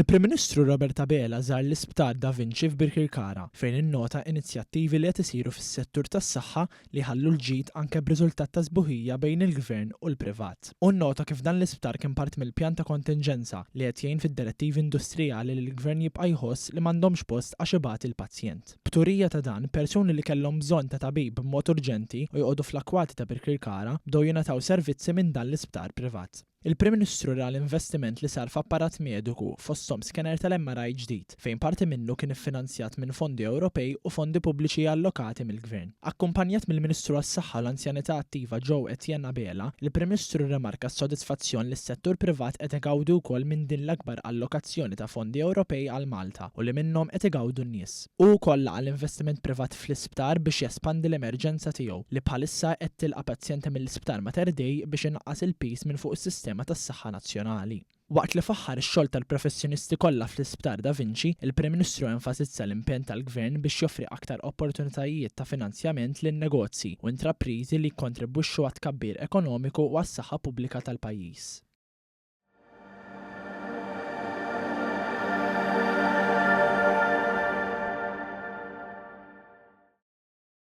Il-Prim Ministru Roberta Bela żar l-Isptar Da Vinci f'Birkirkara fejn innota inizjattivi li qed isiru fis-settur tas-saħħa li ħallu l-ġid anke b'riżultat ta' sbuħija bejn il-Gvern u l-privat. U nnota kif dan l-isptar kien part mill-pjan ta' kontinġenza li qed jgħin fid-direttivi industrijali li l-Gvern jibqa' jħoss li m'għandhomx post għax ibati il-pazjent. B'turija ta' dan, persuni li kellhom bżonn ta' tabib b'mod urġenti u jqogħdu fl-akkwati ta' Birkirkara bdew jingħataw servizzi minn dan l-isptar privat. Il-Prim Ministru ra l-investiment li sar f'apparat mediku fosthom skener tal-MRI ġdid fejn parti minnu kien iffinanzjat minn fondi Ewropej u fondi pubbliċi allokati mill-Gvern. Akkumpanjat mill-Ministru għas-Saħħa u l-Anzjanità Attiva Joe Etienne Bela, il-Prim Ministru rimarka s-sodisfazzjon li s-settur privat qed igawdu wkoll minn din l-akbar allokazzjoni ta' fondi Ewropej għal Malta u li minnhom qed igawdu n-nies. U wkoll għal investiment privat fl-isptar biex jespandi l-emerġenza tiegħu li bħalissa qed tilqa' pazjenti mill-Isptar Mater Dei biex inqas il-peace minn fuq is-sistema tas-saħħa nazzjonali. Waqt li faħħar ix-xogħol tal-professjonisti kollha fl-Isptar Da Vinci, il-Prim Ministru enfasizza l-impenn tal-Gvern biex joffri aktar opportunitajiet ta' finanzjament lin-negozji u intrapriżi li jikkontribwixxu għat tkabbir ekonomiku u għas-saħħa pubblika tal-pajjiż.